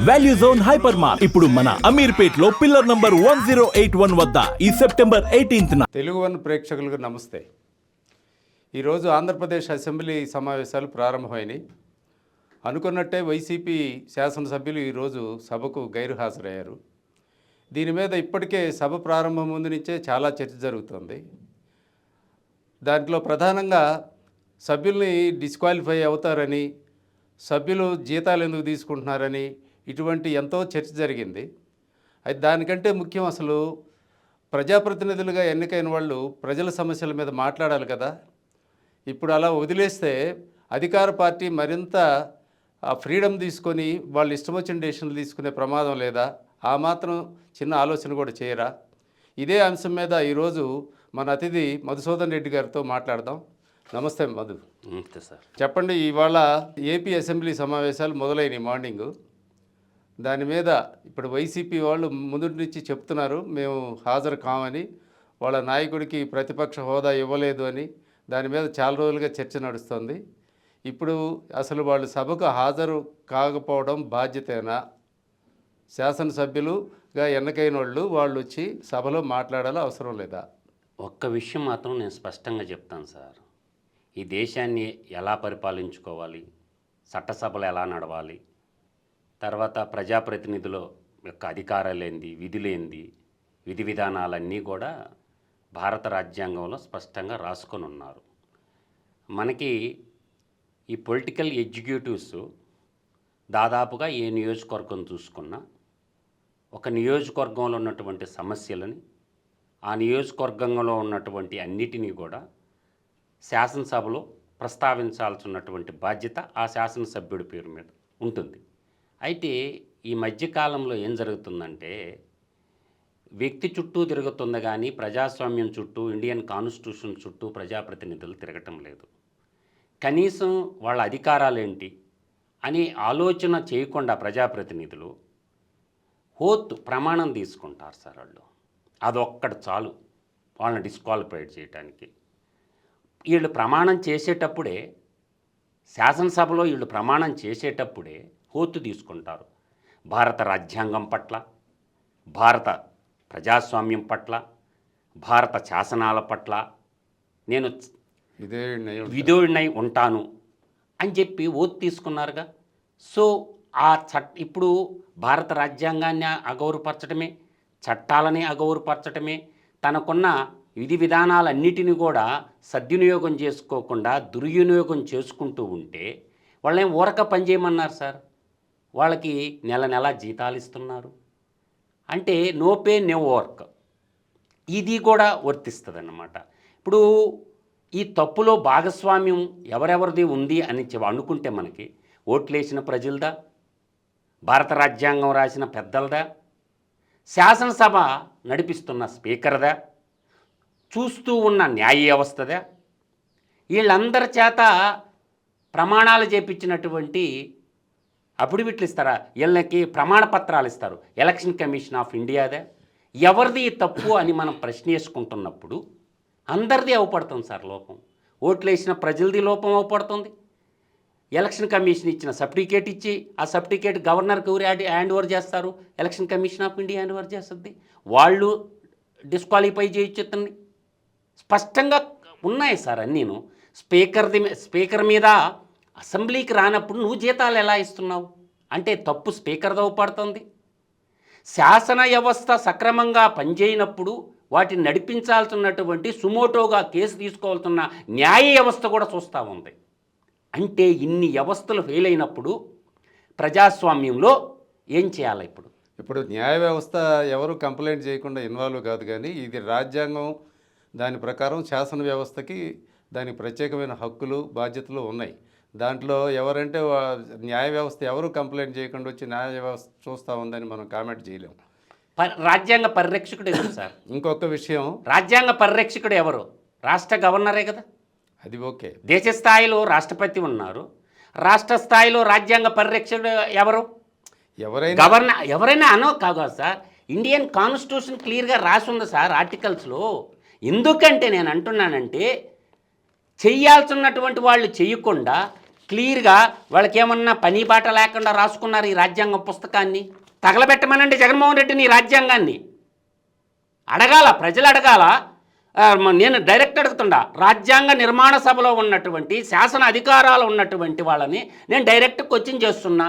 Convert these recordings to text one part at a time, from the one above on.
Value zone hyper mart ఇప్పుడు మన అమీర్పేట్ లో పిల్లర్ నంబర్ 1081 వద్ద ఈ సెప్టెంబర్ 18న. తెలుగు వన్ ప్రేక్షకులకు నమస్తే. ఈరోజు ఆంధ్రప్రదేశ్ అసెంబ్లీ సమావేశాలు ప్రారంభమైనాయి. అనుకున్నట్టే వైసీపీ శాసనసభ్యులు ఈరోజు సభకు గైర్హాజరయ్యారు. దీని మీద ఇప్పటికే సభ ప్రారంభం ముందు నుంచే చాలా చర్చ జరుగుతుంది. దాంట్లో ప్రధానంగా సభ్యుల్ని డిస్క్వాలిఫై అవుతారని, సభ్యులు జీతాలు ఎందుకు తీసుకుంటున్నారని ఇటువంటి ఎంతో చర్చ జరిగింది. అయితే దానికంటే ముఖ్యం అసలు ప్రజాప్రతినిధులుగా ఎన్నికైన వాళ్ళు ప్రజల సమస్యల మీద మాట్లాడాలి కదా. ఇప్పుడు అలా వదిలేస్తే అధికార పార్టీ మరింత ఫ్రీడమ్ తీసుకొని వాళ్ళు ఇష్టం వచ్చిన డెసిషన్లు తీసుకునే ప్రమాదం లేదా? ఆ మాత్రం చిన్న ఆలోచన కూడా చేయరా? ఇదే అంశం మీద ఈరోజు మన అతిథి మధుసూదన్ రెడ్డి గారితో మాట్లాడదాం. నమస్తే మధు. నమస్తే సార్. చెప్పండి, ఇవాళ ఏపీ అసెంబ్లీ సమావేశాలు మొదలైనవి మార్నింగు. దాని మీద ఇప్పుడు వైసీపీ వాళ్ళు ముందు నుంచి చెప్తున్నారు మేము హాజరు కామని, వాళ్ళ నాయకుడికి ప్రతిపక్ష హోదా ఇవ్వలేదు అని. దాని మీద చాలా రోజులుగా చర్చ నడుస్తుంది. ఇప్పుడు అసలు వాళ్ళు సభకు హాజరు కాకపోవడం బాధ్యతేనా? శాసనసభ్యులుగా ఎన్నికైన వాళ్ళు వచ్చి సభలో మాట్లాడాలో అవసరం లేదా? ఒక్క విషయం మాత్రం నేను స్పష్టంగా చెప్తాను సార్. ఈ దేశాన్ని ఎలా పరిపాలించుకోవాలి, చట్టసభలు ఎలా నడవాలి, తర్వాత ప్రజాప్రతినిధుల యొక్క అధికారాలేంది, విధులేంది, విధి విధానాలన్నీ కూడా భారత రాజ్యాంగంలో స్పష్టంగా రాసుకొని ఉన్నారు. మనకి ఈ పొలిటికల్ ఎగ్జిక్యూటివ్స్ దాదాపుగా ఏ నియోజకవర్గం చూసుకున్నా ఒక నియోజకవర్గంలో ఉన్నటువంటి సమస్యలని, ఆ నియోజకవర్గంలో ఉన్నటువంటి అన్నిటినీ కూడా శాసనసభలో ప్రస్తావించాల్సినటువంటి బాధ్యత ఆ శాసనసభ్యుడి పేరు మీద ఉంటుంది. అయితే ఈ మధ్యకాలంలో ఏం జరుగుతుందంటే వ్యక్తి చుట్టూ తిరుగుతుంది కానీ ప్రజాస్వామ్యం చుట్టూ, ఇండియన్ కాన్స్టిట్యూషన్ చుట్టూ ప్రజాప్రతినిధులు తిరగటం లేదు. కనీసం వాళ్ళ అధికారాలేంటి అని ఆలోచన చేయకుండా ప్రజాప్రతినిధులు ప్రమాణం తీసుకుంటారు సార్. వాళ్ళు అదొక్కటి చాలు వాళ్ళని డిస్క్వాలిఫైడ్ చేయడానికి. వీళ్ళు ప్రమాణం చేసేటప్పుడే, శాసనసభలో వీళ్ళు ప్రమాణం చేసేటప్పుడే తీసుకుంటారు. భారత రాజ్యాంగం పట్ల, భారత ప్రజాస్వామ్యం పట్ల, భారత శాసనాల పట్ల నేను విధేయుడినై ఉంటాను అని చెప్పి తీసుకున్నారుగా. సో ఇప్పుడు భారత రాజ్యాంగాన్ని అగౌరవపరచడమే, చట్టాలని అగౌరవపరచడమే, తనకున్న విధి విధానాలన్నిటిని కూడా సద్వినియోగం చేసుకోకుండా దుర్వినియోగం చేసుకుంటూ ఉంటే వాళ్ళేం ఊరక పనిచేయమన్నారు సార్. వాళ్ళకి నెల జీతాలు ఇస్తున్నారు అంటే నో పే నో వర్క్. ఇది కూడా వర్తిస్తుంది అన్నమాట. ఇప్పుడు ఈ తప్పులో భాగస్వామ్యం ఎవరెవరిది ఉంది అని అనుకుంటే మనకి ఓట్లేసిన ప్రజలదా, భారత రాజ్యాంగం రాసిన పెద్దలదా, శాసనసభ నడిపిస్తున్న స్పీకర్దా, చూస్తూ ఉన్న న్యాయ వ్యవస్థదా, వీళ్ళందరి చేత ప్రమాణాలు చేపించినటువంటి అఫిడవిట్లు ఇస్తారా, వీళ్ళకి ప్రమాణ పత్రాలు ఇస్తారు ఎలక్షన్ కమిషన్ ఆఫ్ ఇండియాదా, ఎవరిది తప్పు అని మనం ప్రశ్న వేసుకుంటున్నప్పుడు అందరిది అవపడుతుంది సార్ లోపం. ఓట్లేసిన ప్రజలది లోపం అవపడుతుంది. ఎలక్షన్ కమిషన్ ఇచ్చిన సర్టిఫికేట్ ఇచ్చి ఆ సర్టిఫికేట్ గవర్నర్కి ఎవరు హ్యాండ్ ఓవర్ చేస్తారు? Election commission of India hand over చేస్తుంది. వాళ్ళు డిస్క్వాలిఫై చేయొచ్చుతుంది. స్పష్టంగా ఉన్నాయి సార్ అన్నీను. స్పీకర్ మీద అసెంబ్లీకి రానప్పుడు నువ్వు జీతాలు ఎలా ఇస్తున్నావు అంటే తప్పు స్పీకర్ది అవపడుతుంది. శాసన వ్యవస్థ సక్రమంగా పనిచేయనప్పుడు వాటిని నడిపించాల్సినటువంటి సుమోటోగా కేసు తీసుకోవాల్సిన న్యాయ వ్యవస్థ కూడా చూస్తూ ఉంది. అంటే ఇన్ని వ్యవస్థలు ఫెయిల్ అయినప్పుడు ప్రజాస్వామ్యంలో ఏం చేయాలి? ఇప్పుడు న్యాయ వ్యవస్థ ఎవరు కంప్లైంట్ చేయకుండా ఇన్వాల్వ్ కాదు, కానీ ఇది రాజ్యాంగం, దాని ప్రకారం శాసన వ్యవస్థకి దానికి ప్రత్యేకమైన హక్కులు, బాధ్యతలు ఉన్నాయి. దాంట్లో ఎవరంటే న్యాయ వ్యవస్థ ఎవరు కంప్లైంట్ చేయకుండా వచ్చి న్యాయ వ్యవస్థ చూస్తూ ఉందని మనం కామెంట్ చేయలేము. రాజ్యాంగ పరిరక్షకుడు ఎవరు సార్? ఇంకొక విషయం, రాజ్యాంగ పరిరక్షకుడు ఎవరు? రాష్ట్ర గవర్నరే కదా. అది ఓకే. దేశ స్థాయిలో రాష్ట్రపతి ఉన్నారు, రాష్ట్ర స్థాయిలో రాజ్యాంగ పరిరక్షకుడు ఎవరు? ఎవరైనా అనో కాదు సార్. ఇండియన్ కాన్స్టిట్యూషన్ క్లియర్గా రాసి ఉంది సార్ ఆర్టికల్స్లో. ఎందుకంటే నేను అంటున్నానంటే చెయ్యాల్సినటువంటి వాళ్ళు చేయకుండా క్లియర్గా వాళ్ళకి ఏమన్నా పని బాట లేకుండా రాసుకున్నారు ఈ రాజ్యాంగ పుస్తకాన్ని. తగలబెట్టమనండి జగన్మోహన్ రెడ్డిని ఈ రాజ్యాంగాన్ని. అడగాల, ప్రజలు అడగాల. నేను డైరెక్ట్ అడుగుతుండా, రాజ్యాంగ నిర్మాణ సభలో ఉన్నటువంటి శాసన అధికారాలు ఉన్నటువంటి వాళ్ళని నేను డైరెక్ట్ క్వశ్చన్ చేస్తున్నా.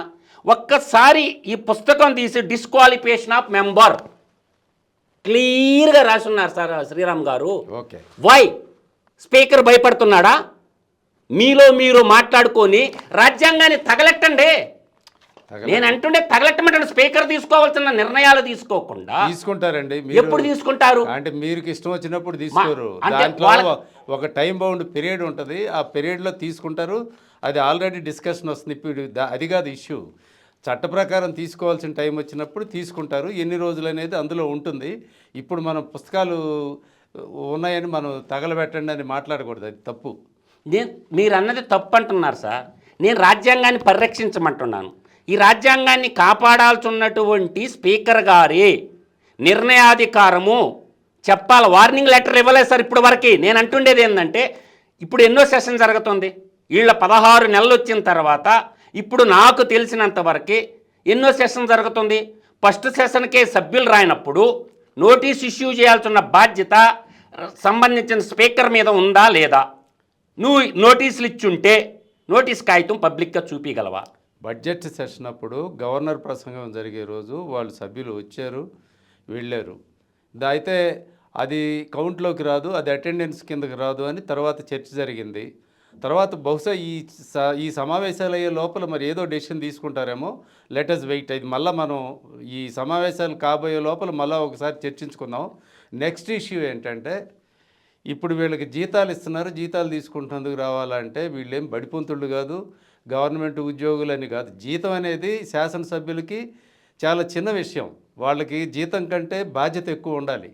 ఒక్కసారి ఈ పుస్తకం తీసి డిస్క్వాలిఫికేషన్ ఆఫ్ మెంబర్ క్లియర్గా రాసున్నారు సార్ శ్రీరామ్ గారు. ఓకే, వై స్పీకర్ భయపడుతున్నాడా? మీలో మీరు మాట్లాడుకొని రాజ్యాంగాన్ని తగలెట్టండి. నేను అంటుండే తగలెట్టమంటే స్పీకర్ తీసుకోవాల్సిన నిర్ణయాలు తీసుకోకుండా తీసుకుంటారండి. ఎప్పుడు తీసుకుంటారు అంటే మీరు ఇష్టం వచ్చినప్పుడు తీసుకోరు. అంటే దాంట్లో ఒక టైం బౌండ్ పీరియడ్ ఉంటుంది, ఆ పీరియడ్లో తీసుకుంటారు. అది ఆల్రెడీ డిస్కషన్ వస్తుంది. ఇప్పుడు అది కాదు ఇష్యూ. చట్ట ప్రకారం తీసుకోవాల్సిన టైం వచ్చినప్పుడు తీసుకుంటారు. ఎన్ని రోజులు అనేది అందులో ఉంటుంది. ఇప్పుడు మనం పుస్తకాలు ఉన్నాయని మనం తగలబెట్టండి అని మాట్లాడకూడదు, అది తప్పు. మీరు అన్నది తప్పు అంటున్నారు సార్. నేను రాజ్యాంగాన్ని పరిరక్షించమంటున్నాను. ఈ రాజ్యాంగాన్ని కాపాడాల్సినటువంటి స్పీకర్ గారి నిర్ణయాధికారము చెప్పాలి. వార్నింగ్ లెటర్ ఇవ్వలేదు సార్ ఇప్పుడు వరకు. నేను అంటుండేది ఏంటంటే, ఇప్పుడు ఎన్నో సెషన్ జరుగుతుంది, వీళ్ళ 16 నెలలు వచ్చిన తర్వాత ఇప్పుడు నాకు తెలిసినంత వరకు ఎన్నో సెషన్ జరుగుతుంది. ఫస్ట్ సెషన్కే సభ్యులు రాయినప్పుడు నోటీస్ ఇష్యూ చేయాల్సిన బాధ్యత సంబంధించిన స్పీకర్ మీద ఉందా లేదా? నువ్వు నోటీసులు ఇచ్చుంటే నోటీస్ కాగితం పబ్లిక్గా చూపించగలవా? బడ్జెట్ సెషన్ అప్పుడు గవర్నర్ ప్రసంగం జరిగే రోజు వాళ్ళు సభ్యులు వచ్చారు, వెళ్ళారు. అయితే అది కౌంట్లోకి రాదు, అది అటెండెన్స్ కిందకి రాదు అని తర్వాత చర్చ జరిగింది. తర్వాత బహుశా ఈ సమావేశాలు అయ్యే లోపల మరి ఏదో డెసిషన్ తీసుకుంటారేమో. Let's wait. ఇది మళ్ళీ మనం ఈ సమావేశాలు కాబోయే లోపల మళ్ళీ ఒకసారి చర్చించుకుందాం. నెక్స్ట్ ఇష్యూ ఏంటంటే, ఇప్పుడు వీళ్ళకి జీతాలు ఇస్తున్నారు, జీతాలు తీసుకుంటున్నందుకు రావాలంటే వీళ్ళేం బడిపంతుళ్ళు కాదు, గవర్నమెంట్ ఉద్యోగులని కాదు. జీతం అనేది శాసనసభ్యులకి చాలా చిన్న విషయం. వాళ్ళకి జీతం కంటే బాధ్యత ఎక్కువ ఉండాలి.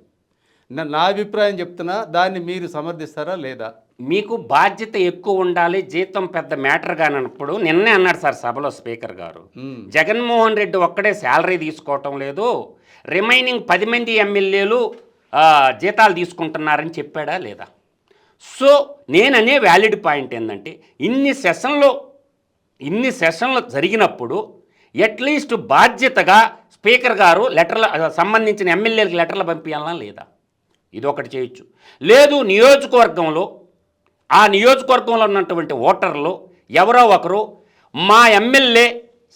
నా అభిప్రాయం చెప్తున్నా, దాన్ని మీరు సమర్థిస్తారా లేదా? మీకు బాధ్యత ఎక్కువ ఉండాలి, జీతం పెద్ద మ్యాటర్ కానప్పుడు నిన్నే అన్నాడు సార్ సభలో స్పీకర్ గారు, జగన్మోహన్ రెడ్డి ఒక్కడే శాలరీ తీసుకోవటం లేదు, రిమైనింగ్ 10 మంది ఎమ్మెల్యేలు జీతాలు తీసుకుంటున్నారని చెప్పాడా లేదా? సో నేననే వ్యాలిడ్ పాయింట్ ఏంటంటే, ఇన్ని సెషన్లు జరిగినప్పుడు అట్లీస్ట్ బాధ్యతగా స్పీకర్ గారు లెటర్లు సంబంధించిన ఎమ్మెల్యేలకు లెటర్లు పంపించాలా లేదా? ఇది ఒకటి చేయొచ్చు. లేదు, నియోజకవర్గంలో ఆ నియోజకవర్గంలో ఉన్నటువంటి ఓటర్లు ఎవరో ఒకరు మా ఎమ్మెల్యే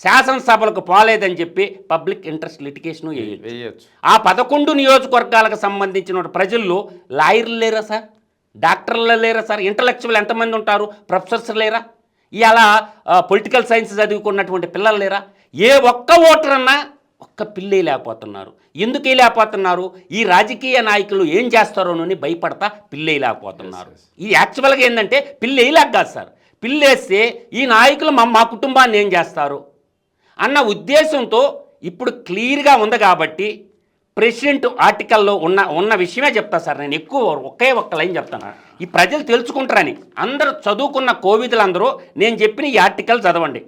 శాసనసభలకు పోలేదని చెప్పి పబ్లిక్ ఇంట్రెస్ట్ లిటిగేషను వేయచ్చు. ఆ 11 నియోజకవర్గాలకు సంబంధించిన ప్రజల్లో లాయర్లు లేరా సార్? డాక్టర్లు లేరా సార్? ఇంటలెక్చువల్ ఎంతమంది ఉంటారు? ప్రొఫెసర్స్ లేరా? ఇలా పొలిటికల్ సైన్స్ చదువుకున్నటువంటి పిల్లలు లేరా? ఏ ఒక్క ఓటర్ అన్నా ఒక్క పిల్లే లేకపోతున్నారు. ఎందుకు లేకపోతున్నారు? ఈ రాజకీయ నాయకులు ఏం చేస్తారోనని భయపడతా పిల్లే లేకపోతున్నారు. ఇది యాక్చువల్గా ఏంటంటే పిల్లేలాగా కాదు సార్. పిల్లేస్తే ఈ నాయకులు మా కుటుంబాన్ని ఏం చేస్తారు అన్న ఉద్దేశంతో ఇప్పుడు క్లియర్గా ఉంది. కాబట్టి ప్రెసిడెంట్ ఆర్టికల్లో ఉన్న విషయమే చెప్తా సార్. నేను ఒకే ఒక్క లైన్ చెప్తాను, ఈ ప్రజలు తెలుసుకుంటారని. అందరూ చదువుకున్న కోవిదులందరూ నేను చెప్పిన ఈ ఆర్టికల్ చదవండి.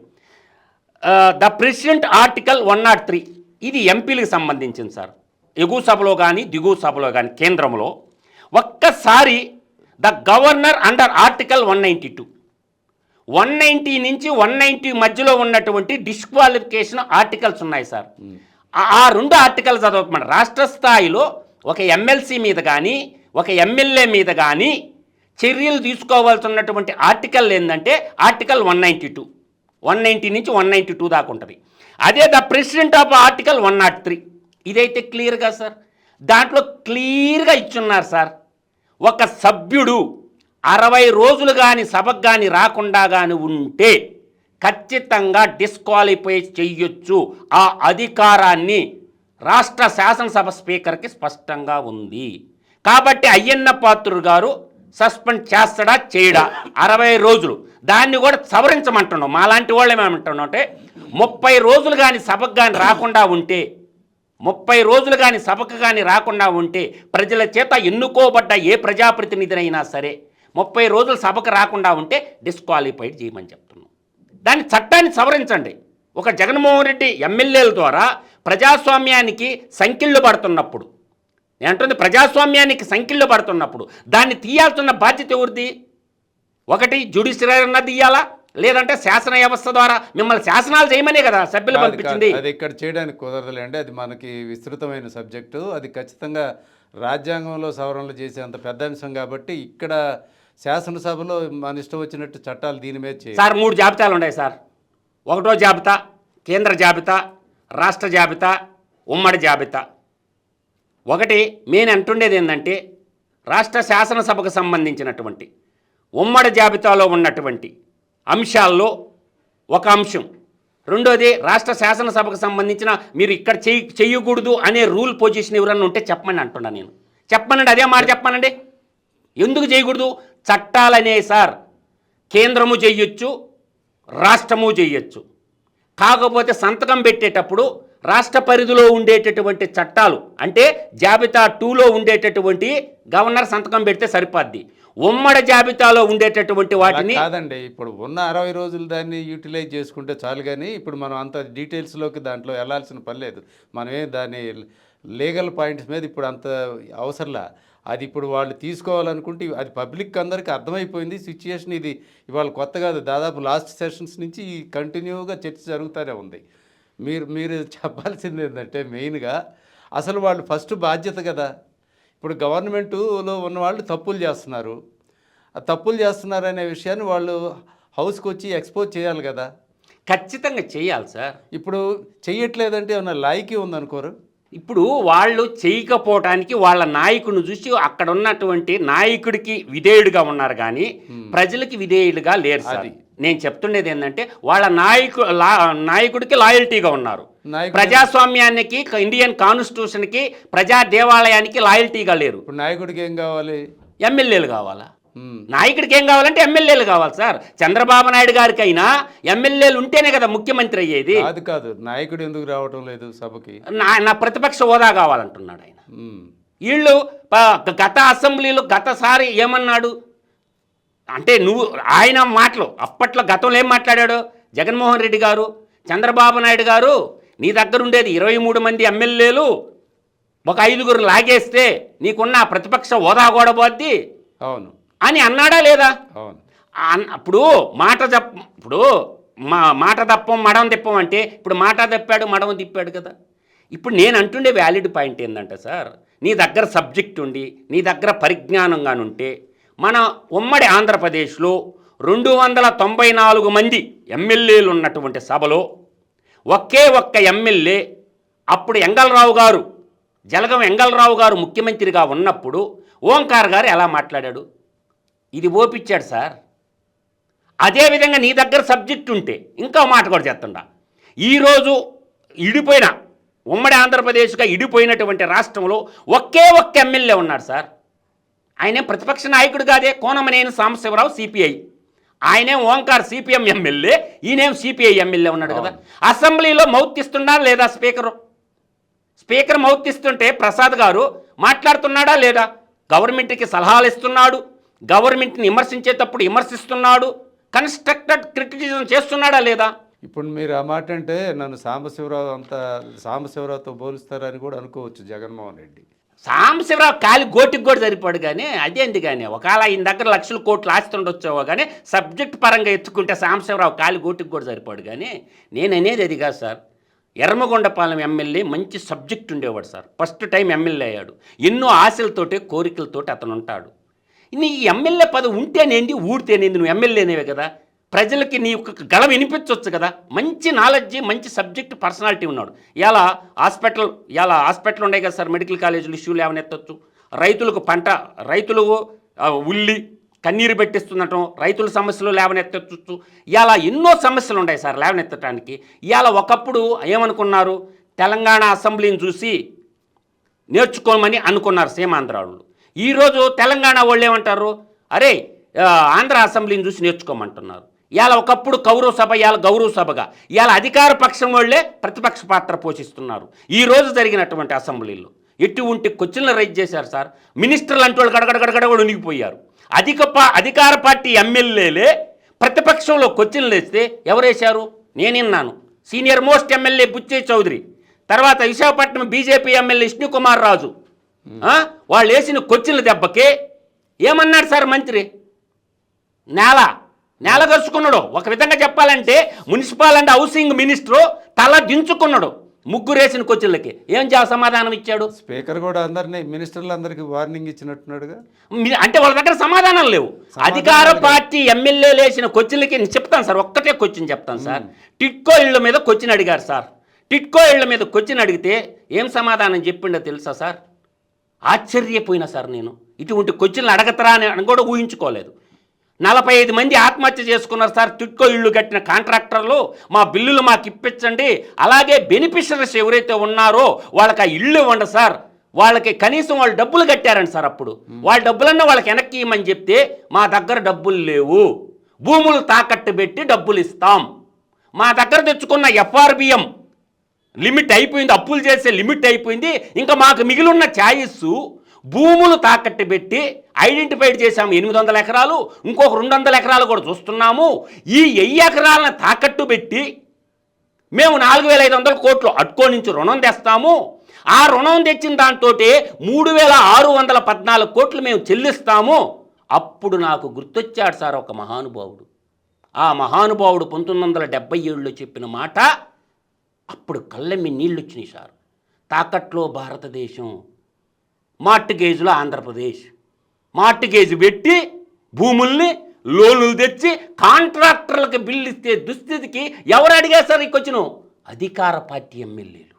ద ప్రెసిడెంట్ ఆర్టికల్ 103, ఇది ఎంపీలకు సంబంధించింది సార్. ఎగువ సభలో కానీ దిగువ సభలో కానీ కేంద్రంలో ఒక్కసారి ద గవర్నర్ అండర్ ఆర్టికల్ 192, 190 నుంచి 190 మధ్యలో ఉన్నటువంటి డిస్క్వాలిఫికేషన్ ఆర్టికల్స్ ఉన్నాయి సార్. ఆ 2 ఆర్టికల్స్ చదవమని. రాష్ట్ర స్థాయిలో ఒక ఎమ్మెల్సీ మీద కానీ ఒక ఎమ్మెల్యే మీద కానీ చర్యలు తీసుకోవాల్సి ఉన్నటువంటి ఆర్టికల్ ఏంటంటే ఆర్టికల్ 192, 190 నుంచి 192 దాకా ఉంటుంది. అదే ద ప్రెసిడెంట్ ఆఫ్ ఆర్టికల్ 103, ఇదైతే క్లియర్గా సార్. దాంట్లో క్లియర్గా ఇచ్చున్నారు సార్, ఒక సభ్యుడు 60 రోజులు కానీ సభకు కానీ రాకుండా కానీ ఉంటే ఖచ్చితంగా డిస్క్వాలిఫై చెయ్యొచ్చు. ఆ అధికారాన్ని రాష్ట్ర శాసనసభ స్పీకర్కి స్పష్టంగా ఉంది. కాబట్టి అయ్యన్న పాత్రుడు గారు సస్పెండ్ చేస్తాడా చేయడా 60 రోజులు, దాన్ని కూడా సవరించమంటున్నాం. మాలాంటి వాళ్ళు ఏమంటున్నాం అంటే 30 రోజులు కానీ సభకు కానీ రాకుండా ఉంటే 30 రోజులు కానీ సభకు కానీ రాకుండా ఉంటే ప్రజల చేత ఎన్నుకోబడ్డ ఏ ప్రజాప్రతినిధినైనా సరే 30 రోజులు సభకు రాకుండా ఉంటే డిస్క్వాలిఫైడ్ చేయమని చెప్తున్నాం. దాన్ని చట్టాన్ని సవరించండి. ఒక జగన్మోహన్ రెడ్డి ఎమ్మెల్యేల ద్వారా ప్రజాస్వామ్యానికి సంఖ్యలు పడుతున్నప్పుడు, ఏంటంటే ప్రజాస్వామ్యానికి సంఖ్యలు పడుతున్నప్పుడు దాన్ని తీయాల్సిన బాధ్యత ఎవరిది? ఒకటి జ్యుడిషియరీ అన్నది తీయాలా, లేదంటే శాసన వ్యవస్థ ద్వారా మిమ్మల్ని శాసనాలు చేయమనే కదా సభ్యులు కాదు, పంపించింది. అది ఇక్కడ చేయడానికి కుదరదులేండి. అది మనకి విస్తృతమైన సబ్జెక్టు. అది ఖచ్చితంగా రాజ్యాంగంలో సవరణలు చేసేంత పెద్ద అంశం కాబట్టి ఇక్కడ శాసనసభలో మన ఇష్టం వచ్చినట్టు చట్టాలు దీని మీద చేయాలి. సార్ 3 జాబితాలు ఉన్నాయి సార్. 1వ జాబితా కేంద్ర జాబితా, రాష్ట్ర జాబితా, ఉమ్మడి జాబితా. ఒకటి నేను అంటుండేది ఏంటంటే రాష్ట్ర శాసనసభకు సంబంధించినటువంటి ఉమ్మడి జాబితాలో ఉన్నటువంటి అంశాల్లో ఒక అంశం. రెండోది రాష్ట్ర శాసనసభకు సంబంధించిన మీరు ఇక్కడ చెయ్యకూడదు అనే రూల్ పొజిషన్ ఎవరన్నా ఉంటే చెప్పమని అంటున్నా నేను. చెప్పమనండి, అదే మాట చెప్పమనండి. ఎందుకు చేయకూడదు? చట్టాలనే సార్ కేంద్రము చెయ్యొచ్చు, రాష్ట్రము చెయ్యొచ్చు. కాకపోతే సంతకం పెట్టేటప్పుడు రాష్ట్ర పరిధిలో ఉండేటటువంటి చట్టాలు అంటే జాబితా 2లో ఉండేటటువంటి గవర్నర్ సంతకం పెడితే సరిపోద్ది. ఉమ్మడి జాబితాలో ఉండేటటువంటి వాటిని కాదండి, ఇప్పుడు ఉన్న 60 రోజులు దాన్ని యూటిలైజ్ చేసుకుంటే చాలు. కానీ ఇప్పుడు మనం అంత డీటెయిల్స్లోకి దాంట్లో వెళ్ళాల్సిన పని లేదు. మనమే దాని లీగల్ పాయింట్స్ మీద ఇప్పుడు అంత అవసరంలా. అది ఇప్పుడు వాళ్ళు తీసుకోవాలనుకుంటే అది పబ్లిక్ అందరికీ అర్థమైపోయింది సిచ్యుయేషన్. ఇది ఇవాళ కొత్త కాదు, దాదాపు లాస్ట్ సెషన్స్ నుంచి కంటిన్యూగా చర్చ జరుగుతూనే ఉంది. మీరు చెప్పాల్సింది ఏంటంటే మెయిన్గా అసలు వాళ్ళు ఫస్ట్ బాధ్యత కదా. ఇప్పుడు గవర్నమెంటులో ఉన్న వాళ్ళు తప్పులు చేస్తున్నారు. ఆ తప్పులు చేస్తున్నారనే విషయాన్ని వాళ్ళు హౌస్కి వచ్చి ఎక్స్పోజ్ చేయాలి కదా. ఖచ్చితంగా చేయాలి సార్. ఇప్పుడు చెయ్యట్లేదంటే ఏమన్నా లాయికీ ఉందనుకోరు. ఇప్పుడు వాళ్ళు చేయకపోవటానికి వాళ్ళ నాయకుడిని చూసి అక్కడ ఉన్నటువంటి నాయకుడికి విధేయుడిగా ఉన్నారు కానీ ప్రజలకి విధేయుడిగా లేరు సార్. నేను చెప్తుండేది ఏంటంటే వాళ్ళ నాయకుడికి లాయల్టీగా ఉన్నారు. ప్రజాస్వామ్యానికి, ఇండియన్ కాన్స్టిట్యూషన్కి, ప్రజా దేవాలయానికి లాయల్టీగా లేరు. ఇప్పుడు నాయకుడికి ఏం కావాలి? ఎమ్మెల్యేలు కావాలా? నాయకుడికి ఏం కావాలంటే ఎమ్మెల్యేలు కావాలి సార్. చంద్రబాబు నాయుడు గారికైనా ఎమ్మెల్యేలు ఉంటేనే కదా ముఖ్యమంత్రి అయ్యేది. కాదు నాయకుడు ఎందుకు రావటం లేదు సభకి? నా ప్రతిపక్ష హోదా కావాలంటున్నాడు ఆయన. వీళ్ళు గత అసెంబ్లీలో గతసారి ఏమన్నాడు అంటే ఆయన మాటలు అప్పట్లో గతంలో ఏం మాట్లాడాడు? జగన్మోహన్ రెడ్డి గారు, చంద్రబాబు నాయుడు గారు, నీ దగ్గర ఉండేది 23 మంది ఎమ్మెల్యేలు, ఒక 5గురు లాగేస్తే నీకున్న ప్రతిపక్ష హోదా కూడా పోద్ది అవును అని అన్నాడా లేదా? అవును. అప్పుడు మాట తప్పం మడం తిప్పం అంటే ఇప్పుడు మాట తప్పాడు మడం తిప్పాడు కదా. ఇప్పుడు నేను అంటుండే వ్యాలిడ్ పాయింట్ ఏంటంటే సార్, నీ దగ్గర సబ్జెక్ట్ ఉండి నీ దగ్గర పరిజ్ఞానంగానుంటే మన ఉమ్మడి ఆంధ్రప్రదేశ్లో 294 మంది ఎమ్మెల్యేలు ఉన్నటువంటి సభలో ఒకే ఒక్క ఎమ్మెల్యే అప్పుడు జలగం వెంగళరావు గారు ముఖ్యమంత్రిగా ఉన్నప్పుడు ఓంకార్ గారు ఎలా మాట్లాడాడు? ఇది ఓపిచ్చాడు సార్. అదేవిధంగా నీ దగ్గర సబ్జెక్ట్ ఉంటే ఇంకా మాట కూడా చేస్తుండా. ఈరోజు ఉమ్మడి ఆంధ్రప్రదేశ్గా ఇడిపోయినటువంటి రాష్ట్రంలో ఒకే ఒక్క ఎమ్మెల్యే ఉన్నాడు సార్. ఆయనే ప్రతిపక్ష నాయకుడు కాదే, కోనమనేని సాంబశివరావు సిపిఐ. ఆయనే ఓంకార్ సిపిఎం ఎమ్మెల్యే, ఈయనేం సిపిఐ ఎమ్మెల్యే ఉన్నాడు కదా. అసెంబ్లీలో మౌత్తిస్తున్నాడా లేదా స్పీకర్ మౌత్తిస్తుంటే ప్రసాద్ గారు మాట్లాడుతున్నాడా లేదా? గవర్నమెంట్కి సలహాలు ఇస్తున్నాడు, గవర్నమెంట్ని విమర్శించేటప్పుడు విమర్శిస్తున్నాడు, కన్స్ట్రక్టెడ్ క్రిటిసిజం చేస్తున్నాడా లేదా? ఇప్పుడు మీరు ఆ మాట అంటే నన్ను సాంబశివరావుతో పోలుస్తారని కూడా అనుకోవచ్చు జగన్మోహన్ రెడ్డి. సాంబశివరావు కాలి గోటికి కూడా సరిపడు కానీ అదేంది కానీ ఒకవేళ ఈయన దగ్గర లక్షల కోట్లు ఆస్తుండొచ్చావో కానీ సబ్జెక్ట్ పరంగా ఎత్తుకుంటే సాంబశివరావు కాలి గోటికి కూడా సరిపడు. కానీ నేను అనేది అది కాదు సార్. ఎర్రమగొండపాలెం ఎమ్మెల్యే మంచి సబ్జెక్ట్ ఉండేవాడు సార్. ఫస్ట్ టైం ఎమ్మెల్యే అయ్యాడు. ఎన్నో ఆశలతోటి కోరికలతోటి అతను ఉంటాడు. నీ ఎమ్మెల్యే పదవి ఉంటేనేంది ఊడితేనేంది, నువ్వు ఎమ్మెల్యేనేవే కదా. ప్రజలకి నీ యొక్క గళ వినిపించవచ్చు కదా. మంచి నాలెడ్జి, మంచి సబ్జెక్ట్, పర్సనాలిటీ ఉన్నాడు. ఇలా హాస్పిటల్ ఉన్నాయి కదా సార్, మెడికల్ కాలేజీలు ఇష్యూలు ఏమైనా రైతులకు రైతులు ఉల్లి కన్నీరు పెట్టిస్తుండటం, రైతుల సమస్యలు లేవనెత్తచ్చు. ఇలా ఎన్నో సమస్యలు ఉన్నాయి సార్ లేవనెత్తడానికి. ఇవాళ ఒకప్పుడు ఏమనుకున్నారు, తెలంగాణ అసెంబ్లీని చూసి నేర్చుకోమని అనుకున్నారు సీమాంధ్రాళ్ళు. ఈరోజు తెలంగాణ వాళ్ళు ఏమంటారు, అరే ఆంధ్ర అసెంబ్లీని చూసి నేర్చుకోమంటున్నారు. ఇవాళ ఒకప్పుడు కౌరవ సభ, ఇవాళ గౌరవ సభగా ఇవాళ అధికార పక్షం వాళ్ళే ప్రతిపక్ష పాత్ర పోషిస్తున్నారు. ఈరోజు జరిగినటువంటి అసెంబ్లీలో ఎటువంటి క్వశ్చన్లు రైజ్ చేశారు సార్. మినిస్టర్లు అంటే వాళ్ళు గడగడగడగడ కూడా ఉనిగిపోయారు. అధికార పార్టీ ఎమ్మెల్యేలే ప్రతిపక్షంలో క్వశ్చన్లు వేస్తే ఎవరేశారు? నేనున్నాను. సీనియర్ మోస్ట్ ఎమ్మెల్యే బుచ్చే చౌదరి, తర్వాత విశాఖపట్నం బీజేపీ ఎమ్మెల్యే విష్ణుకుమార్ రాజు, వాళ్ళు వేసిన క్వశ్చన్ల దెబ్బకే ఏమన్నాడు సార్ మంత్రి? నేల నేలగరుచుకున్నాడు. ఒక విధంగా చెప్పాలంటే మున్సిపల్ అండ్ హౌసింగ్ మినిస్టర్ తల దించుకున్నాడు ముగ్గురేసిన కొచ్చులకి. ఏం సమాధానం ఇచ్చాడు? స్పీకర్ కూడా అందరినీ మినిస్టర్లు అందరికి వార్నింగ్ ఇచ్చినట్టున్నాడుగా. అంటే వాళ్ళ దగ్గర సమాధానం లేవు. అధికార పార్టీ ఎమ్మెల్యేలు వేసిన కొచ్చులకి నేను చెప్తాను సార్, ఒక్కటే క్వశ్చన్ చెప్తాను సార్. టిట్కో ఇళ్ళ మీద క్వశ్చన్ అడిగారు సార్. టిట్కో ఇళ్ళ మీద క్వశ్చన్ అడిగితే ఏం సమాధానం చెప్పిండో తెలుసా సార్? ఆశ్చర్యపోయినా సార్ నేను. ఇటువంటి క్వశ్చన్లు అడగతరా అని కూడా ఊహించుకోలేదు. 45 మంది ఆత్మహత్య చేసుకున్నారు సార్. టిట్కో ఇళ్ళు కట్టిన కాంట్రాక్టర్లు. మా బిల్లులు మాకు ఇప్పించండి, అలాగే బెనిఫిషరీస్ ఎవరైతే ఉన్నారో వాళ్ళకి ఆ ఇళ్ళు ఇవ్వండి సార్, వాళ్ళకి కనీసం వాళ్ళు డబ్బులు కట్టారండి సార్. అప్పుడు వాళ్ళ డబ్బులన్నా వాళ్ళకి వెనక్కి ఇవ్వమని చెప్తే మా దగ్గర డబ్బులు లేవు, భూములు తాకట్టు పెట్టి డబ్బులు ఇస్తాం, మా దగ్గర తెచ్చుకున్న FRBM లిమిట్ అయిపోయింది, అప్పులు చేసే లిమిట్ అయిపోయింది, ఇంకా మాకు మిగిలిన్న ఛాయిస్ భూములు తాకట్టు పెట్టి ఐడెంటిఫైడ్ చేశాము 800 ఎకరాలు, ఇంకొక 200 ఎకరాలు కూడా చూస్తున్నాము. ఈ 1000 ఎకరాలను తాకట్టు పెట్టి మేము 4500 కోట్లు అడ్కో నుంచి రుణం తెస్తాము. ఆ రుణం తెచ్చిన దాంతో 3614 కోట్లు మేము చెల్లిస్తాము. అప్పుడు నాకు గుర్తొచ్చాడు సార్ ఒక మహానుభావుడు. ఆ మహానుభావుడు 1977లో చెప్పిన మాట అప్పుడు కళ్ళెమ్మి నీళ్ళు వచ్చినాయి సార్. తాకట్లో భారతదేశం, మార్టిగేజ్లో ఆంధ్రప్రదేశ్. మార్టిగేజ్ పెట్టి భూముల్ని లోన్లు తెచ్చి కాంట్రాక్టర్లకు బిల్లు ఇస్తే దుస్థితికి ఎవరు అడిగారు సార్? ఇకొచ్చిన అధికార పార్టీ ఎమ్మెల్యేలు.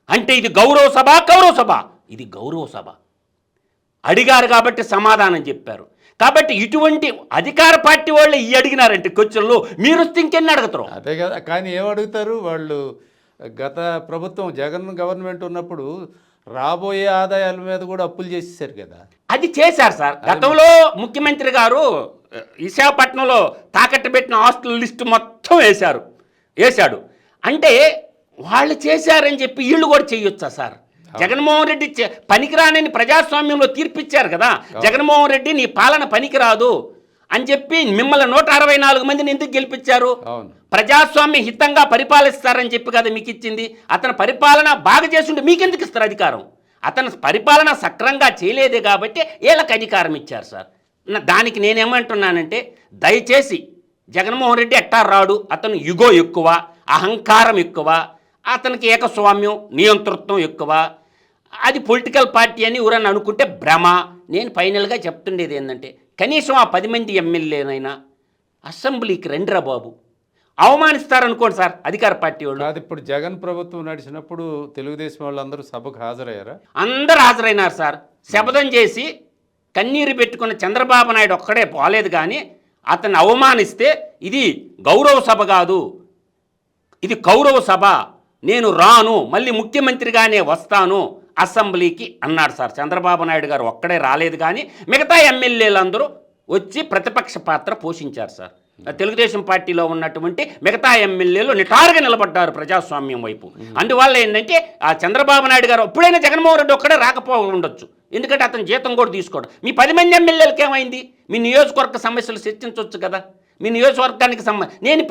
అంటే ఇది గౌరవ సభ, గౌరవ సభ, ఇది గౌరవ సభ. అడిగారు కాబట్టి సమాధానం చెప్పారు. కాబట్టి ఇటువంటి అధికార పార్టీ వాళ్ళు ఈ అడిగినారంటే క్వశ్చన్లు మీరు వస్తే ఇంకెన్ని అడుగుతారు? అదే కదా. కానీ ఏమడుగుతారు వాళ్ళు? గత ప్రభుత్వం జగన్ గవర్నమెంట్ ఉన్నప్పుడు రాబోయే ఆదాయాల మీద కూడా అప్పులు చేసేసారు కదా. అది చేశారు సార్. గతంలో ముఖ్యమంత్రి గారు విశాఖపట్నంలో తాకట్టు పెట్టిన ఆస్తుల లిస్టు మొత్తం వేశాడు. అంటే వాళ్ళు చేశారని చెప్పి వీళ్ళు కూడా చేయొచ్చా సార్? జగన్మోహన్ రెడ్డి పనికిరానని ప్రజాస్వామ్యంలో తీర్పిచ్చారు కదా. జగన్మోహన్ రెడ్డి నీ పాలన పనికిరాదు అని చెప్పి మిమ్మల్ని 164 మందిని ఎందుకు గెలిపించారు? ప్రజాస్వామ్య హితంగా పరిపాలిస్తారని చెప్పి కదా మీకు ఇచ్చింది. అతని పరిపాలన బాగా చేస్తుంటే మీకెందుకు ఇస్తారు అధికారం? అతను పరిపాలన సక్రంగా చేయలేదే కాబట్టి వీళ్ళకి అధికారం ఇచ్చారు సార్. దానికి నేనేమంటున్నానంటే దయచేసి జగన్మోహన్ రెడ్డి ఎట్టా రాడు. అతను యుగో ఎక్కువ, అహంకారం ఎక్కువ, అతనికి ఏకస్వామ్యం నియంతృత్వం ఎక్కువ. అది పొలిటికల్ పార్టీ అని ఎవరన్నా అనుకుంటే భ్రమ. నేను ఫైనల్గా చెప్తుండేది ఏంటంటే కనీసం ఆ 10 మంది ఎమ్మెల్యేనైనా అసెంబ్లీకి రండిరా బాబు. అవమానిస్తారనుకోండి సార్ అధికార పార్టీ వాళ్ళు. అది ఇప్పుడు జగన్ ప్రభుత్వం నడిచినప్పుడు తెలుగుదేశం వాళ్ళందరూ సభకు హాజరయ్యారా? అందరూ హాజరైనారు సార్. శపథం చేసి కన్నీరు పెట్టుకున్న చంద్రబాబు నాయుడు ఒక్కడే పోలేదు. కానీ అతన్ని అవమానిస్తే ఇది గౌరవ సభ కాదు, ఇది కౌరవ సభ, నేను రాను, మళ్ళీ ముఖ్యమంత్రిగానే వస్తాను అసెంబ్లీకి అన్నాడు సార్. చంద్రబాబు నాయుడు గారు ఒక్కడే రాలేదు, కానీ మిగతా ఎమ్మెల్యేలందరూ వచ్చి ప్రతిపక్ష పాత్ర పోషించారు సార్. తెలుగుదేశం పార్టీలో ఉన్నటువంటి మిగతా ఎమ్మెల్యేలు నిటారుగా నిలబడ్డారు ప్రజాస్వామ్యం వైపు. అందువల్ల ఏంటంటే ఆ చంద్రబాబు నాయుడు గారు ఎప్పుడైనా జగన్మోహన్ రెడ్డి ఒక్కడే రాకపోవచ్చు, ఎందుకంటే అతను జీతం కూడా తీసుకోవడం. మీ 10 మంది ఎమ్మెల్యేలకి ఏమైంది? మీ నియోజకవర్గ సమస్యలు చర్చించవచ్చు కదా. మీ నియోజకవర్గానికి నేను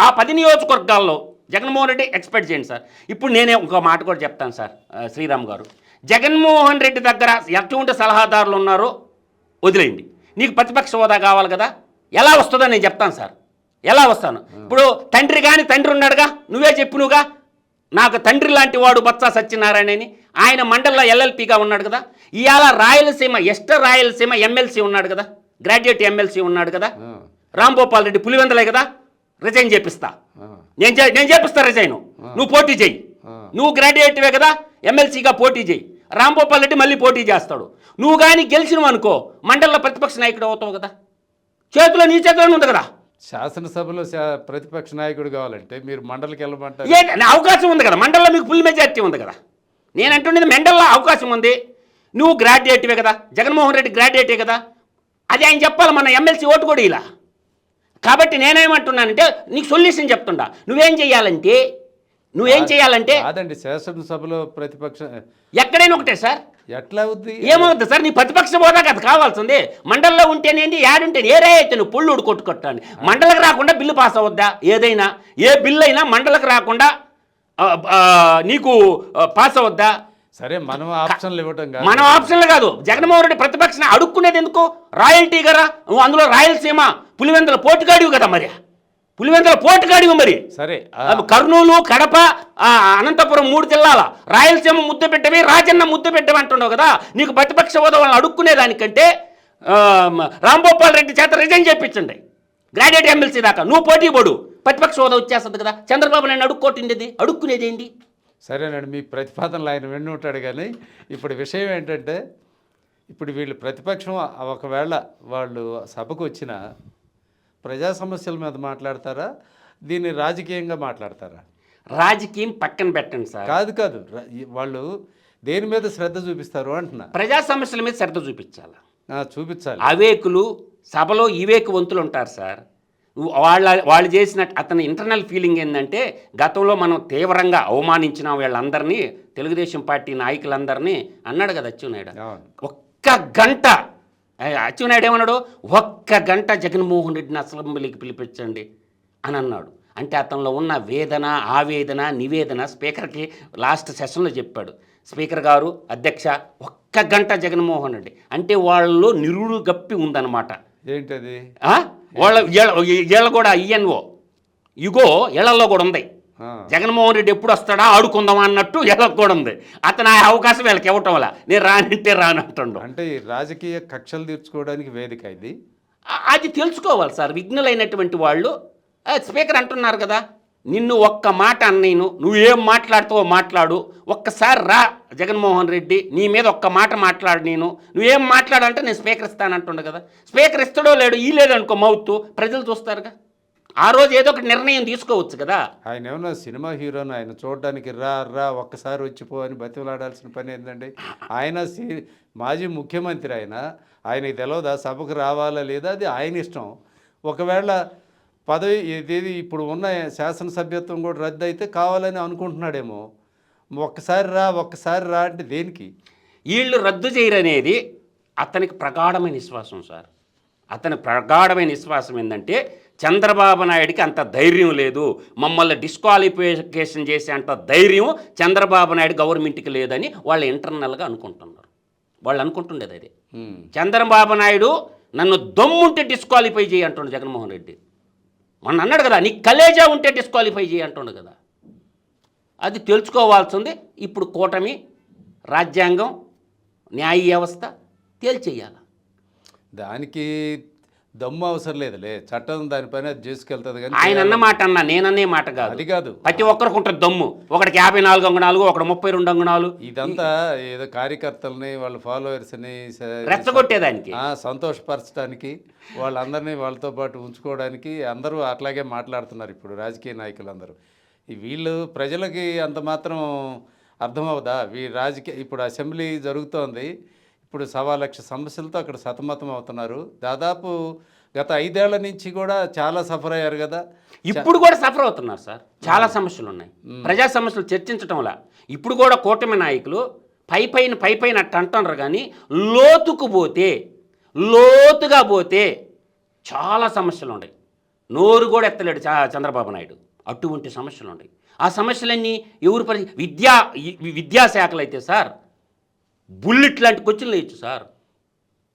ఆ 10 నియోజకవర్గాల్లో జగన్మోహన్ రెడ్డి ఎక్స్పెక్ట్ చేయండి సార్. ఇప్పుడు నేనే ఇంకో మాట కూడా చెప్తాను సార్. శ్రీరామ్ గారు, జగన్మోహన్ రెడ్డి దగ్గర ఎటువంటి సలహాదారులు ఉన్నారో వదిలేయండి. నీకు ప్రతిపక్ష హోదా కావాలి కదా, ఎలా వస్తుందో నేను చెప్తాను సార్. ఎలా వస్తాను? ఇప్పుడు తండ్రి కానీ తండ్రి ఉన్నాడుగా, నువ్వే చెప్పినుగా నాకు తండ్రి లాంటి వాడు బొత్స సత్యనారాయణని. ఆయన మండలంలో LLPగా ఉన్నాడు కదా. ఇవాళ రాయలసీమ రాయలసీమ ఎమ్మెల్సీ ఉన్నాడు కదా, గ్రాడ్యుయేట్ ఎమ్మెల్సీ ఉన్నాడు కదా. రాంభూపాల్ రెడ్డి పులివెందలే కదా. రిజైన్ చేపిస్తా, నేను చేపిస్తా రిజైన్, నువ్వు పోటీ చేయి. నువ్వు గ్రాడ్యుయేట్వే కదా, ఎమ్మెల్సీగా పోటీ చేయి. రాంభూపాల్ రెడ్డి మళ్ళీ పోటీ చేస్తాడు. నువ్వు కానీ గెలిచినవు అనుకో మండలంలో ప్రతిపక్ష నాయకుడు అవుతావు కదా. చేతిలో నీ చేతిలోనే ఉంది కదా. శాసనసభలో ప్రతిపక్ష నాయకుడు కావాలంటే మీరు మండలికి వెళ్ళమంటారు. అవకాశం ఉంది కదా, మండలంలో మీకు ఫుల్ మెజారిటీ ఉంది కదా. నేను అంటున్నది మండలంలో అవకాశం ఉంది. నువ్వు గ్రాడ్యుయేట్వే కదా, జగన్మోహన్ రెడ్డి గ్రాడ్యుయేటే కదా. అది ఆయన చెప్పాలి, మన ఎమ్మెల్సీ ఓటు కూడా ఇలా. కాబట్టి నేనేమంటున్నానంటే నీకు సొల్యూషన్ చెప్తుండా. నువ్వేం చేయాలంటే కాదండి, శాసనసభలో ప్రతిపక్ష ఎక్కడైనా ఒకటే సార్. ఎట్లా అవుద్ది? ఏమవుతుంది సార్? నీ ప్రతిపక్ష హోదా కదా కావాల్సింది. మండలంలో ఉంటేనేంటి, యాడుంటే ఏరే అయితే నువ్వు పొల్లుడు కొట్టుకొట్టాను. మండలకు రాకుండా బిల్లు పాస్ అవద్దా? ఏదైనా ఏ బిల్లు అయినా మండలకు రాకుండా నీకు పాస్ అవద్దా? సరే మనం ఆప్షన్లు ఇవ్వటం కాదు. మన ఆప్షన్లు కాదు. జగన్మోహన్ రెడ్డి ప్రతిపక్షాన్ని అడుక్కునేది ఎందుకు? రాయల్టీ కదా, నువ్వు అందులో రాయలసీమ పులివెందుల పోటుగాడివి కదా, మరి పులివెందుల పోటుగాడివి మరి. సరే కర్నూలు, కడప, అనంతపురం 3 జిల్లాల రాయలసీమ ముద్దు పెట్టవి, రాజన్న ముద్దు పెట్టవి అంటున్నావు కదా. నీకు ప్రతిపక్ష హోదా వాళ్ళని అడుక్కునేదానికంటే రాంగోపాల్ రెడ్డి చేత రిజైన్ చేయించండి, గ్రాడ్యుయేట్ ఎమ్మెల్సీ దాకా నువ్వు పోటీ పడు, ప్రతిపక్ష హోదా వచ్చేస్తుంది కదా. చంద్రబాబు నాయుడు అడుక్కునేది ఏంది? సరేనండి, మీ ప్రతిపాదనలు ఆయన విని ఉంటాడు. కానీ ఇప్పుడు విషయం ఏంటంటే, ఇప్పుడు వీళ్ళు ప్రతిపక్షం ఒకవేళ వాళ్ళు సభకు వచ్చిన ప్రజా సమస్యల మీద మాట్లాడతారా, దీన్ని రాజకీయంగా మాట్లాడతారా? రాజకీయం పక్కన పెట్టండి సార్. కాదు వాళ్ళు దేని మీద శ్రద్ధ చూపిస్తారు అంటున్నా. ప్రజా సమస్యల మీద శ్రద్ధ చూపించాలి. చూపించాలి. అవేకులు సభలో వివేకవంతులు ఉంటారు సార్. వాళ్ళు చేసిన అతని ఇంటర్నల్ ఫీలింగ్ ఏంటంటే, గతంలో మనం తీవ్రంగా అవమానించిన వీళ్ళందరినీ, తెలుగుదేశం పార్టీ నాయకులందరినీ అన్నాడు కదా అచ్చెన్నాయుడు. ఒక్క గంట అచ్చెన్నాయుడు ఏమన్నాడు? ఒక్క గంట జగన్మోహన్ రెడ్డిని అసెంబ్లీకి పిలిపించండి అని అన్నాడు. అంటే అతనిలో ఉన్న వేదన, ఆవేదన, నివేదన స్పీకర్కి లాస్ట్ సెషన్లో చెప్పాడు. స్పీకర్ గారు, అధ్యక్ష, ఒక్క గంట జగన్మోహన్ రెడ్డి అంటే వాళ్ళు నిరుడు గప్పి ఉందన్నమాట. ఏంటది? వీళ్ళ కూడా ఈఎన్ఓ ఇగో ఇళ్లలో కూడా ఉంది. జగన్మోహన్ రెడ్డి ఎప్పుడు వస్తాడా ఆడుకుందాం అన్నట్టు వీళ్ళకి కూడా ఉంది. అతను ఆ అవకాశం వీళ్ళకి ఇవ్వటం వల్ల నేను రానంటే రానంటుండు. అంటే రాజకీయ కక్షలు తీర్చుకోవడానికి వేదిక ఇది. అది తెలుసుకోవాలి సార్ విఘ్నులైనటువంటి వాళ్ళు. స్పీకర్ అంటున్నారు కదా, నిన్ను ఒక్క మాట అన్నీను, నువ్వేం మాట్లాడుతావో మాట్లాడు, ఒక్కసారి రా జగన్మోహన్ రెడ్డి, నీ మీద ఒక్క మాట మాట్లాడు, నువ్వేం మాట్లాడంటే నేను స్పీకర్ ఇస్తానంటుండే కదా. స్పీకర్ ఇస్తాడో లేడు, ఈ లేదనుకో మౌత్ ప్రజలు చూస్తారుగా. ఆ రోజు ఏదో ఒకటి నిర్ణయం తీసుకోవచ్చు కదా. ఆయన ఏమన్నా సినిమా హీరోని, ఆయన చూడడానికి రా ఒక్కసారి వచ్చిపో అని బతిమలాడాల్సిన పని ఏంటండి? ఆయన మాజీ ముఖ్యమంత్రి, ఆయనకి తెలియదా సభకు రావాలా లేదా? అది ఆయన ఇష్టం. ఒకవేళ పదవి ఇది ఇప్పుడు ఉన్న శాసనసభ్యత్వం కూడా రద్దు అయితే కావాలని అనుకుంటున్నాడేమో. ఒక్కసారి రా అంటే దేనికి? వీళ్ళు రద్దు చేయరనేది అతనికి ప్రగాఢమైన విశ్వాసం సార్. అతని ప్రగాఢమైన విశ్వాసం ఏంటంటే, చంద్రబాబు నాయుడికి అంత ధైర్యం లేదు, మమ్మల్ని డిస్క్వాలిఫికేషన్ చేసే అంత ధైర్యం చంద్రబాబు నాయుడు గవర్నమెంట్కి లేదని వాళ్ళు ఇంటర్నల్గా అనుకుంటున్నారు. వాళ్ళు అనుకుంటుండేది అదే. చంద్రబాబు నాయుడు నన్ను దమ్ముంటే డిస్క్వాలిఫై చేయి అంటుండే జగన్మోహన్ రెడ్డి. మొన్న అన్నాడు కదా, నీ కలేజా ఉంటే డిస్క్వాలిఫై చేయి అంటుండే కదా. అది తెలుసుకోవాల్సింది ఇప్పుడు కూటమి, రాజ్యాంగం, న్యాయ వ్యవస్థ తేల్చేయాలి. దానికి దమ్ము అవసరం లేదులే, చట్టం దానిపైన అది చేసుకెళ్తుంది. కానీ ఆయన అన్న మాట అన్నా, నేనన్నే మాట కాదు. అది కాదు, ప్రతి ఒక్కరికి ఉంటుంది దమ్ము. ఒకటికి 54 అంగుళాలు, ఒకటి 32 అంగుళాలు. ఇదంతా ఏదో కార్యకర్తలని, వాళ్ళ ఫాలోవర్స్ని రెచ్చగొట్టేదానికి, సంతోషపరచడానికి, వాళ్ళందరినీ వాళ్ళతో పాటు ఉంచుకోవడానికి అందరూ అట్లాగే మాట్లాడుతున్నారు ఇప్పుడు రాజకీయ నాయకులందరూ. వీళ్ళు ప్రజలకి అంత మాత్రం అర్థమవుదా? రాజకీయ ఇప్పుడు అసెంబ్లీ జరుగుతోంది, ఇప్పుడు 1,00,000 సమస్యలతో అక్కడ సతమతం అవుతున్నారు. దాదాపు గత 5 ఏళ్ల నుంచి కూడా చాలా సఫర్ అయ్యారు కదా. ఇప్పుడు కూడా సఫర్ అవుతున్నారు సార్. చాలా సమస్యలు ఉన్నాయి. ప్రజా సమస్యలు చర్చించటం వల్ల ఇప్పుడు కూడా కూటమి నాయకులు పైపైన అట్ట అంటున్నారు. కానీ లోతుగా పోతే చాలా సమస్యలు ఉన్నాయి. నోరు కూడా ఎత్తలేడు చంద్రబాబు నాయుడు. అటువంటి సమస్యలు ఉన్నాయి. ఆ సమస్యలన్నీ ఎవరు విద్యాశాఖలు అయితే సార్ బుల్లెట్ లాంటి క్వశ్చన్లు వేయచ్చు సార్.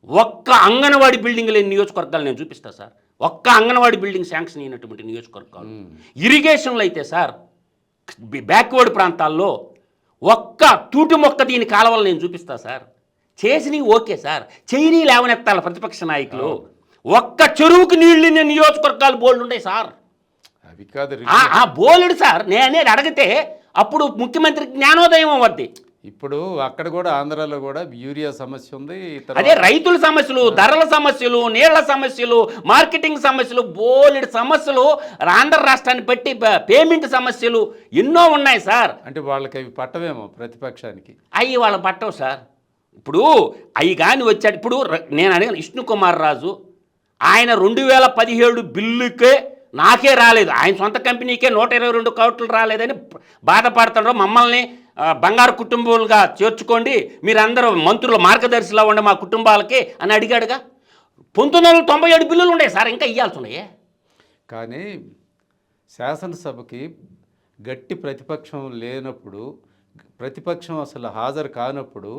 ఒక్క అంగన్వాడీ బిల్డింగ్ లేని నియోజకవర్గాలు నేను చూపిస్తా సార్. ఒక్క అంగన్వాడీ బిల్డింగ్ శాంక్షన్ అయినటువంటి నియోజకవర్గాలు. ఇరిగేషన్లు అయితే సార్ బ్యాక్వర్డ్ ప్రాంతాల్లో ఒక్క తూటి మొక్క దీని కాలవలు నేను చూపిస్తా సార్. చేసినవి ఓకే సార్, చేయని లేవనెత్తాలి ప్రతిపక్ష నాయకులు. ఒక్క చెరువుకి నీళ్ళు నియోజకవర్గాలు బోల్డ్ ఉంటాయి సార్. అవి కాదు బోలుడు సార్. నేనే అడిగితే అప్పుడు ముఖ్యమంత్రికి జ్ఞానోదయం అవ్వద్ది. ఇప్పుడు అక్కడ కూడా ఆంధ్రాలో కూడా యూరియా సమస్య ఉంది. అదే రైతుల సమస్యలు, ధరల సమస్యలు, నీళ్ల సమస్యలు, మార్కెటింగ్ సమస్యలు, బోలెడు సమస్యలు, ఆంధ్ర రాష్ట్రాన్ని బట్టి పేమెంట్ సమస్యలు ఎన్నో ఉన్నాయి సార్. అంటే వాళ్ళకి అవి పట్టవేమో ప్రతిపక్షానికి. అవి వాళ్ళ పట్టవు సార్. ఇప్పుడు అవి కానీ వచ్చాడు. ఇప్పుడు నేను అడిగిన విష్ణుకుమార్ రాజు, ఆయన 2017 బిల్లుకే నాకే రాలేదు, ఆయన సొంత కంపెనీకే 122 కోట్లు రాలేదని బాధపడుతున్నారు. మమ్మల్ని బంగారు కుటుంబాలుగా చేర్చుకోండి, మీరందరూ మంత్రుల మార్గదర్శిలా ఉండే మా కుటుంబాలకి అని అడిగాడుగా. 1997 బిల్లులు ఉన్నాయి సార్, ఇంకా ఇవ్వాల్సి ఉన్నాయే. కానీ శాసనసభకి గట్టి ప్రతిపక్షం లేనప్పుడు ప్రతిపక్షం అసలు హాజరు కానప్పుడు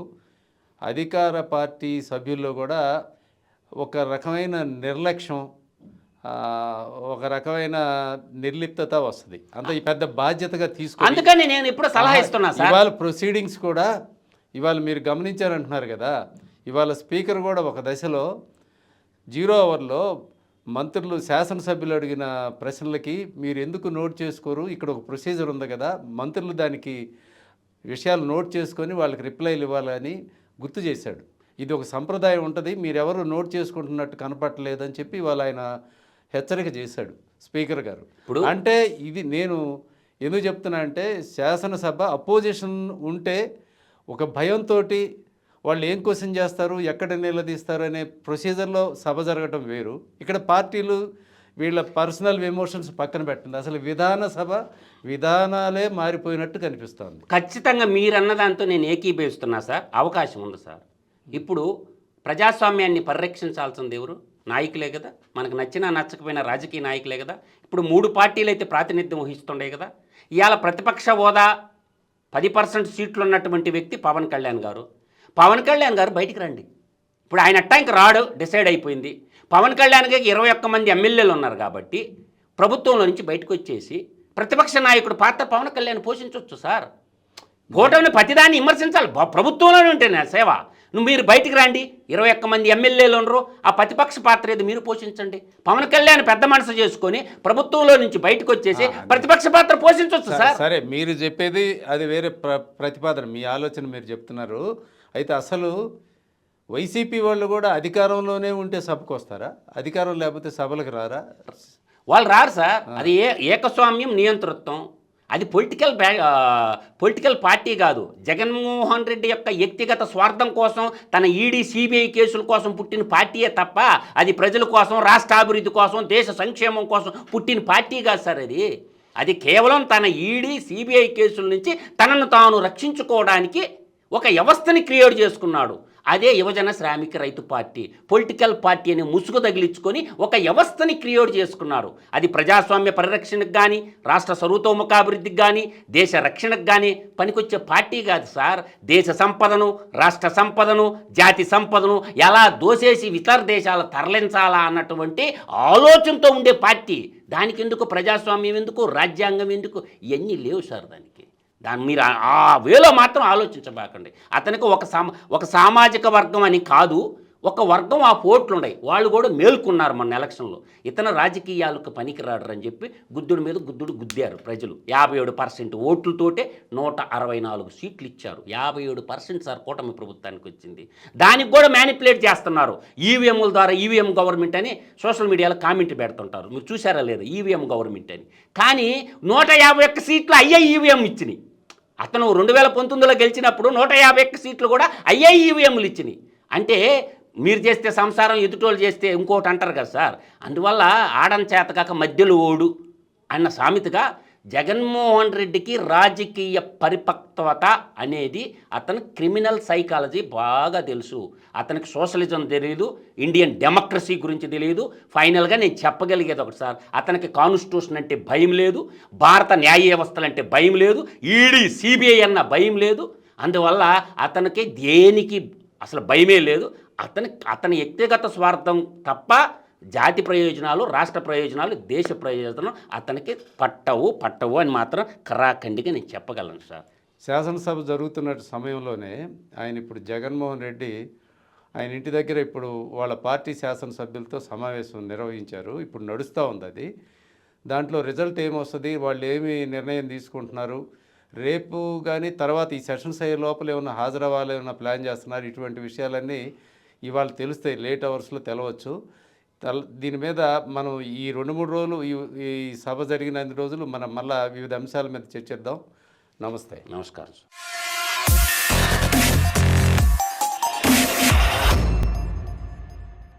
అధికార పార్టీ సభ్యుల్లో కూడా ఒక రకమైన నిర్లక్ష్యం, ఆ, ఒక రకమైన నిర్లిప్తత వస్తుంది. అంత ఈ పెద్ద బాధ్యతగా తీసుకుని అందుకని నేను ఇప్పుడు సలహా ఇస్తున్నా సార్. ఇవాళ ప్రొసీడింగ్స్ కూడా ఇవాళ మీరు గమనించారంటున్నారు కదా, ఇవాళ స్పీకర్ కూడా ఒక దశలో 0 అవర్లో మంత్రులు శాసనసభ్యులు అడిగిన ప్రశ్నలకి మీరు ఎందుకు నోట్ చేసుకోరు, ఇక్కడ ఒక ప్రొసీజర్ ఉంది కదా, మంత్రులు దానికి విషయాలు నోట్ చేసుకొని వాళ్ళకి రిప్లైలు ఇవ్వాలని గుర్తు చేశాడు. ఇది ఒక సంప్రదాయం ఉంటుంది, మీరెవరు నోట్ చేసుకుంటున్నట్టు కనపట్టలేదని చెప్పి ఇవాళ ఆయన హెచ్చరిక చేశాడు స్పీకర్ గారు. ఇప్పుడు అంటే ఇది నేను ఎందుకు చెప్తున్నా అంటే, శాసనసభ అపోజిషన్ ఉంటే ఒక భయంతో వాళ్ళు ఏం క్వశ్చన్ చేస్తారు, ఎక్కడ నిలదీస్తారు అనే ప్రొసీజర్లో సభ జరగటం వేరు. ఇక్కడ పార్టీలు వీళ్ళ పర్సనల్ ఎమోషన్స్ పక్కన పెట్టింది. అసలు విధానాలే మారిపోయినట్టు కనిపిస్తోంది. ఖచ్చితంగా మీరన్న దాంతో నేను ఏకీభవిస్తున్నా సార్. అవకాశం ఉంది సార్. ఇప్పుడు ప్రజాస్వామ్యాన్ని పరిరక్షించాల్సింది ఎవరు? నాయకులే కదా. మనకు నచ్చినా నచ్చకపోయినా రాజకీయ నాయకులే కదా. ఇప్పుడు 3 పార్టీలు అయితే ప్రాతినిధ్యం వహిస్తుండే కదా. ఇవాళ ప్రతిపక్ష హోదా 10% సీట్లు ఉన్నటువంటి వ్యక్తి పవన్ కళ్యాణ్ గారు. పవన్ కళ్యాణ్ గారు బయటికి రండి. ఇప్పుడు ఆయన అట్టానికి రాడు, డిసైడ్ అయిపోయింది. పవన్ కళ్యాణ్ గారికి 21 మంది ఎమ్మెల్యేలు ఉన్నారు కాబట్టి ప్రభుత్వంలో నుంచి బయటకు వచ్చేసి ప్రతిపక్ష నాయకుడు పాత్ర పవన్ కళ్యాణ్ పోషించవచ్చు సార్. ఓటమిని ప్రతిదాన్ని విమర్శించాలి. ప్రభుత్వంలోనే ఉంటేనే సేవ. మీరు బయటికి రండి, 21 మంది ఎమ్మెల్యేలు ఉండరు, ఆ ప్రతిపక్ష పాత్ర ఏదో మీరు పోషించండి. పవన్ కళ్యాణ్ పెద్ద మనసు చేసుకొని ప్రభుత్వంలో నుంచి బయటకు వచ్చేసి ప్రతిపక్ష పాత్ర పోషించవచ్చు సార్. సరే, మీరు చెప్పేది అది వేరే ప్రతిపాదన, మీ ఆలోచన మీరు చెప్తున్నారు. అయితే అసలు వైసీపీ వాళ్ళు కూడా అధికారంలోనే ఉంటే సభకు వస్తారా? అధికారం లేకపోతే సభలకు రారా? వాళ్ళు రారు సార్. అది ఏకస్వామ్యం, నియంతృత్వం. అది పొలిటికల్ పార్టీ కాదు. జగన్మోహన్ రెడ్డి యొక్క వ్యక్తిగత స్వార్థం కోసం, తన ఈడీ సిబిఐ కేసుల కోసం పుట్టిన పార్టీయే తప్ప అది ప్రజల కోసం, రాష్ట్ర అభివృద్ధి కోసం, దేశ సంక్షేమం కోసం పుట్టిన పార్టీ కాదు సార్. అది కేవలం తన ఈడీ సిబిఐ కేసుల నుంచి తనను తాను రక్షించుకోవడానికి ఒక వ్యవస్థని క్రియేట్ చేసుకున్నాడు. అదే యువజన శ్రామిక రైతు పార్టీ. పొలిటికల్ పార్టీ అని ముసుగు తగిలించుకొని ఒక వ్యవస్థని క్రియేట్ చేసుకున్నాడు. అది ప్రజాస్వామ్య పరిరక్షణకు కానీ, రాష్ట్ర సర్వతోముఖాభివృద్ధికి కానీ, దేశ రక్షణకు కానీ పనికొచ్చే పార్టీ కాదు సార్. దేశ సంపదను, రాష్ట్ర సంపదను, జాతి సంపదను ఎలా దోసేసి ఇతర దేశాలు తరలించాలా అన్నటువంటి ఆలోచనతో ఉండే పార్టీ. దానికి ఎందుకు ప్రజాస్వామ్యం ఎందుకు, రాజ్యాంగం ఎందుకు? ఇవన్నీ లేవు సార్. దాన్ని మీరు ఆ వేలో మాత్రం ఆలోచించబాకండి. అతనికి ఒక సామాజిక వర్గం అని కాదు, ఒక వర్గం ఆ ఓట్లు ఉన్నాయి. వాళ్ళు కూడా మేల్కొన్నారు మొన్న ఎలక్షన్లో. ఇతను రాజకీయాలకు పనికిరాడు అని చెప్పి గుద్దుడి మీద గుద్దారు ప్రజలు. 57% ఓట్లతోటే 164 సీట్లు ఇచ్చారు. 57% సార్ కూటమి ప్రభుత్వానికి వచ్చింది. దానికి కూడా మ్యానిపులేట్ చేస్తున్నారు. ఈవీఎంల ద్వారా ఈవీఎం గవర్నమెంట్ అని సోషల్ మీడియాలో కామెంట్ పెడుతుంటారు. మీరు చూసారా లేదా? ఈవీఎం గవర్నమెంట్ అని. కానీ 151 సీట్లు అయ్యే ఈవీఎం ఇచ్చినాయి. అతను 2019లో గెలిచినప్పుడు 151 సీట్లు కూడా అయ్యే ఈవీఎంలు ఇచ్చినాయి. అంటే మీరు చేస్తే సంసారం, ఎదుటోళ్ళు చేస్తే ఇంకోటి అంటారు కదా సార్. అందువల్ల ఆడని చేతకాక మధ్యలో ఓడు అన్న సామెతగా జగన్మోహన్ రెడ్డికి రాజకీయ పరిపక్వత అనేది, అతను క్రిమినల్ సైకాలజీ బాగా తెలుసు. అతనికి సోషలిజం తెలియదు, ఇండియన్ డెమోక్రసీ గురించి తెలియదు. ఫైనల్గా నేను చెప్పగలిగేది ఒకటి సార్, అతనికి కాన్స్టిట్యూషన్ అంటే భయం లేదు, భారత న్యాయ వ్యవస్థలు అంటే భయం లేదు, ఈడీ సిబిఐ అన్న భయం లేదు. అందువల్ల అతనికి దేనికి అసలు భయమే లేదు. అతని వ్యక్తిగత స్వార్థం తప్ప జాతి ప్రయోజనాలు, రాష్ట్ర ప్రయోజనాలు, దేశ ప్రయోజనం అతనికి పట్టవు అని మాత్రం ఖరాఖండిగా నేను చెప్పగలను సార్. శాసనసభ జరుగుతున్న సమయంలోనే ఆయన ఇప్పుడు జగన్మోహన్ రెడ్డి ఆయన ఇంటి దగ్గర ఇప్పుడు వాళ్ళ పార్టీ శాసనసభ్యులతో సమావేశం నిర్వహించారు. ఇప్పుడు నడుస్తూ ఉంది అది. దాంట్లో రిజల్ట్ ఏమొస్తుంది, వాళ్ళు ఏమి నిర్ణయం తీసుకుంటున్నారు, రేపు కానీ తర్వాత ఈ సెషన్స్ అయ్యే లోపల ఏమన్నా హాజరవ్వాలి, ఏమన్నా ప్లాన్ చేస్తున్నారు, ఇటువంటి విషయాలన్నీ ఇవాళ తెలుస్తాయి. లేట్ అవర్స్లో తెలవచ్చు. దీని మీద మనం ఈ 2-3 రోజులు ఈ సభ జరిగిన 5 రోజులు మనం మళ్ళీ వివిధ అంశాల మీద చర్చిద్దాం. నమస్తే. నమస్కారం సార్.